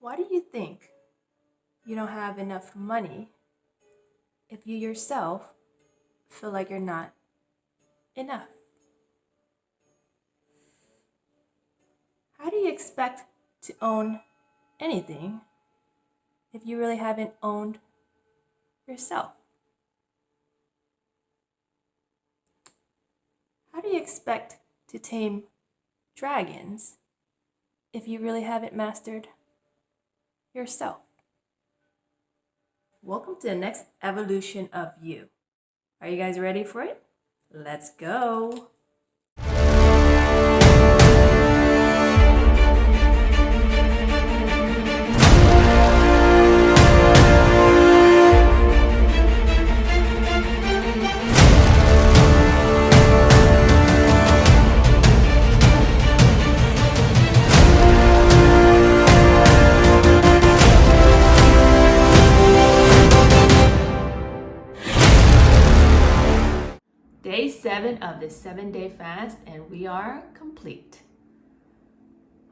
Why do you think you don't have enough money if you yourself feel like you're not enough? How do you expect to own anything if you really haven't owned yourself? How do you expect to tame dragons if you really haven't mastered yourself? Welcome to the next evolution of you. Are you guys ready for it? Let's go. Day 7 of the 7-day fast, and we are complete.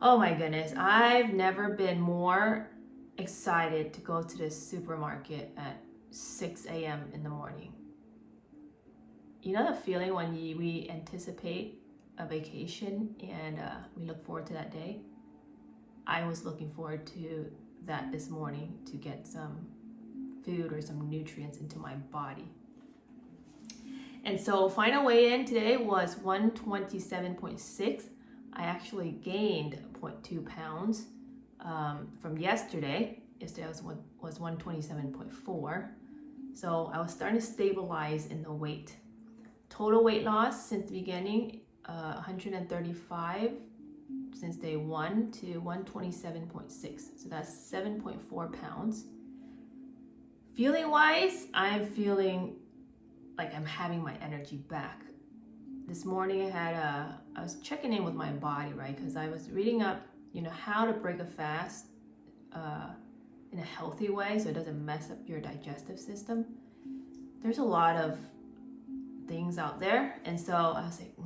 Oh my goodness, I've never been more excited to go to the supermarket at 6 a.m. in the morning. You know the feeling when we anticipate a vacation and we look forward to that day? I was looking forward to that this morning to get some food or some nutrients into my body. And so final weigh-in today was 127.6. I actually gained 0.2 pounds from yesterday. Yesterday was 127.4. So I was starting to stabilize in the weight. Total weight loss since the beginning, 135 since day 1 to 127.6. So that's 7.4 pounds. Feeling wise, I'm feeling like I'm having my energy back. This morning I was checking in with my body, right? Because I was reading up, how to break a fast in a healthy way so it doesn't mess up your digestive system. There's a lot of things out there, and so I was like,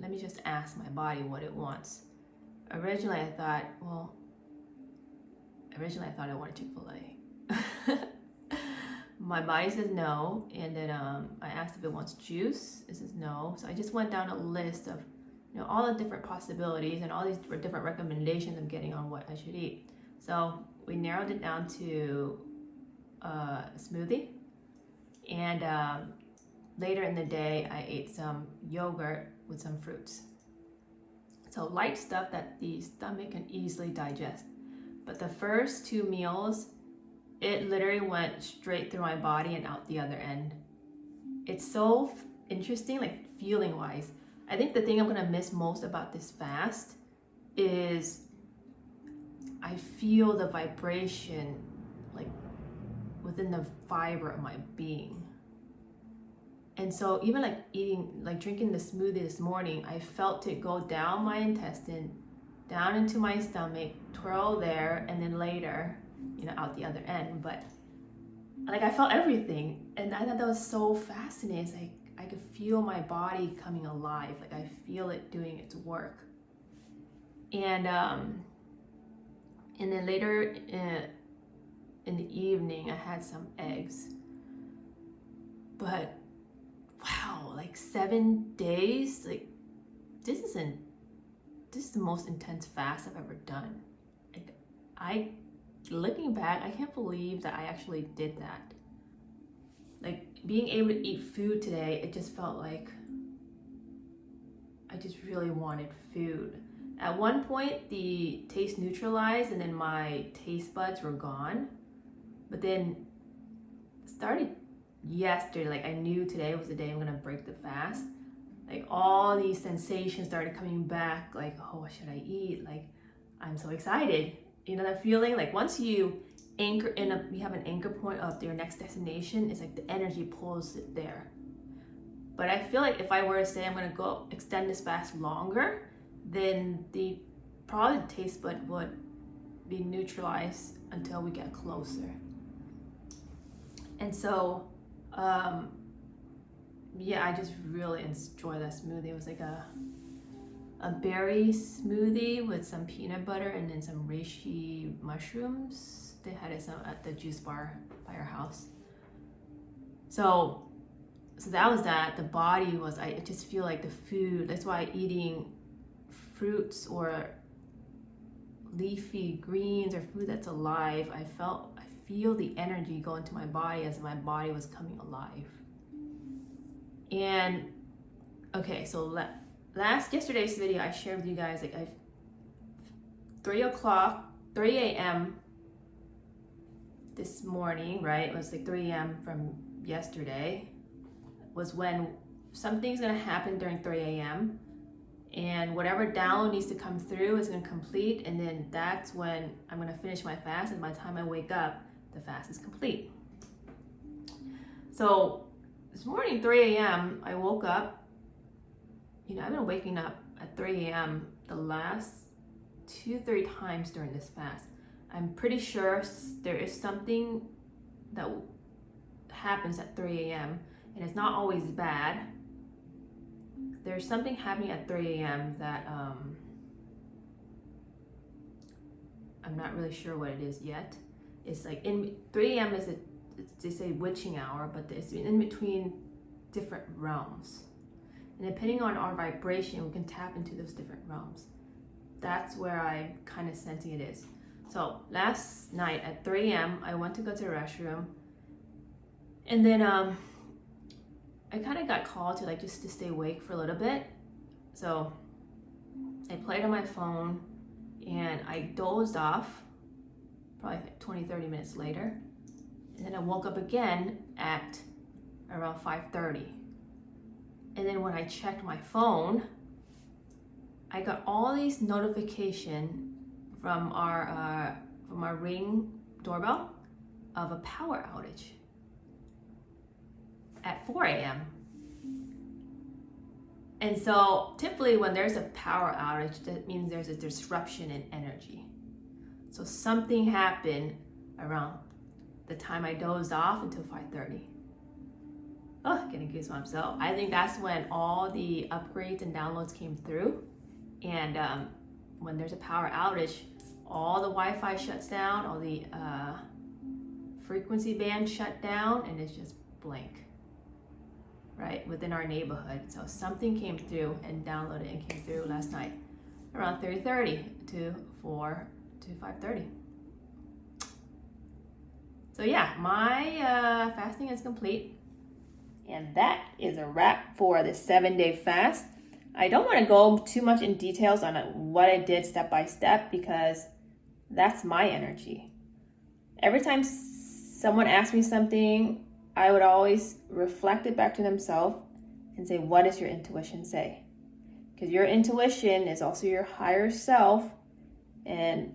let me just ask my body what it wants. Originally I thought I wanted Chick-fil-A. My body says no, and then I asked if it wants juice. It says no. So I just went down a list of all the different possibilities and all these different recommendations I'm getting on what I should eat. So we narrowed it down to a smoothie, and later in the day I ate some yogurt with some fruits. So light stuff that the stomach can easily digest. But the first 2 meals, it literally went straight through my body and out the other end. It's so interesting, like feeling wise. I think the thing I'm gonna miss most about this fast is I feel the vibration like within the fiber of my being. And so even drinking the smoothie this morning, I felt it go down my intestine, down into my stomach, twirl there, and then later, out the other end. But I felt everything, and I thought that was so fascinating. It's like I could feel my body coming alive, like I feel it doing its work. And then later in the evening, I had some eggs. But wow, 7 days, this is the most intense fast I've ever done. Looking back, I can't believe that I actually did that. Being able to eat food today, it just felt like I just really wanted food. At one point, the taste neutralized and then my taste buds were gone. But then started yesterday, I knew today was the day I'm gonna break the fast. All these sensations started coming back, what should I eat? I'm so excited. That feeling, once you anchor you have an anchor point of your next destination, it's the energy pulls it there. But I feel like if I were to say I'm gonna go extend this fast longer, then the taste bud would be neutralized until we get closer. And so, I just really enjoy that smoothie. It was like a a berry smoothie with some peanut butter and then some reishi mushrooms. They had it at the juice bar by our house. So that was that. The body was, I just feel like the food, that's why eating fruits or leafy greens or food that's alive, I feel the energy go into my body as my body was coming alive. And okay, so yesterday's video I shared with you guys, like 3 a.m. this morning, right? It was like 3 a.m. from yesterday was when something's gonna happen during 3 a.m. and whatever download needs to come through is gonna complete, and then that's when I'm gonna finish my fast, and by the time I wake up, the fast is complete. So this morning, 3 a.m., I woke up. You know, I've been waking up at 3 a.m. the last 2-3 times during this fast. I'm pretty sure there is something that happens at 3 a.m. and it's not always bad. There's something happening at 3 a.m. that I'm not really sure what it is yet. It's like 3 a.m. is they say witching hour, but it's in between different realms. And depending on our vibration, we can tap into those different realms. That's where I'm kind of sensing it is. So last night at 3 a.m., I went to go to the restroom. And then I kind of got called to just to stay awake for a little bit. So I played on my phone and I dozed off probably 20-30 minutes later. And then I woke up again at around 5:30. And then when I checked my phone, I got all these notifications from our Ring doorbell of a power outage at 4 a.m. And so typically when there's a power outage, that means there's a disruption in energy. So something happened around the time I dozed off until 5:30. Oh, getting goosebumps. So I think that's when all the upgrades and downloads came through. And when there's a power outage, all the Wi-Fi shuts down, all the frequency bands shut down, and it's just blank, right, within our neighborhood. So something came through and downloaded and came through last night around 3:30 to 4 to 5:30. So yeah, my fasting is complete. And that is a wrap for the 7-day fast. I don't want to go too much in details on what I did step by step because that's my energy. Every time someone asks me something, I would always reflect it back to themselves and say, what does your intuition say? Because your intuition is also your higher self, and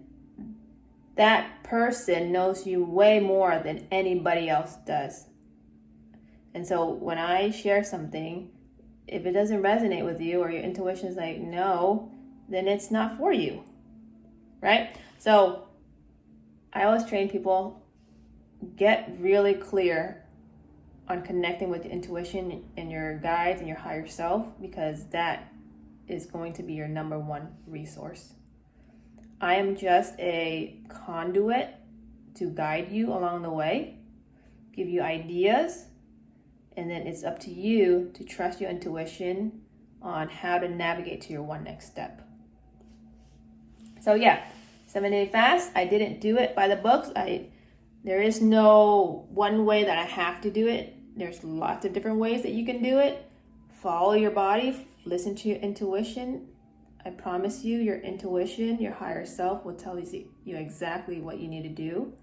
that person knows you way more than anybody else does. And so when I share something, if it doesn't resonate with you or your intuition is like, no, then it's not for you, right? So I always train people, get really clear on connecting with the intuition and your guides and your higher self, because that is going to be your number one resource. I am just a conduit to guide you along the way, give you ideas, and then it's up to you to trust your intuition on how to navigate to your one next step. So yeah, 7-day fast. I didn't do it by the books. There is no one way that I have to do it. There's lots of different ways that you can do it. Follow your body, listen to your intuition. I promise you, your intuition, your higher self will tell you exactly what you need to do.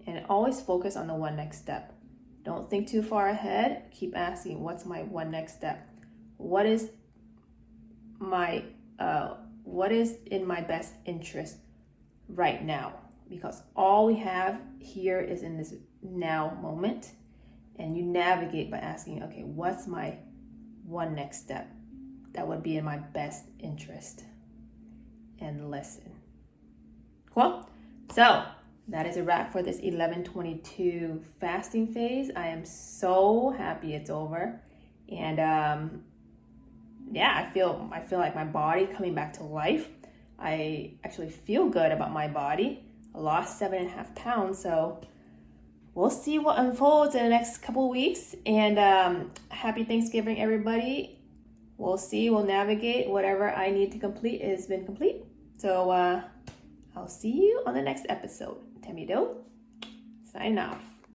And always focus on the one next step. Don't think too far ahead. Keep asking, what's my one next step? What is in my best interest right now? Because all we have here is in this now moment. And you navigate by asking, okay, what's my one next step that would be in my best interest? And listen. Cool? So that is a wrap for this 11/22 fasting phase. I am so happy it's over. And yeah, I feel like my body coming back to life. I actually feel good about my body. I lost 7.5 pounds, so we'll see what unfolds in the next couple of weeks. And happy Thanksgiving, everybody. We'll see. We'll navigate. Whatever I need to complete has been complete. So I'll see you on the next episode. Tammy Doe, signing off.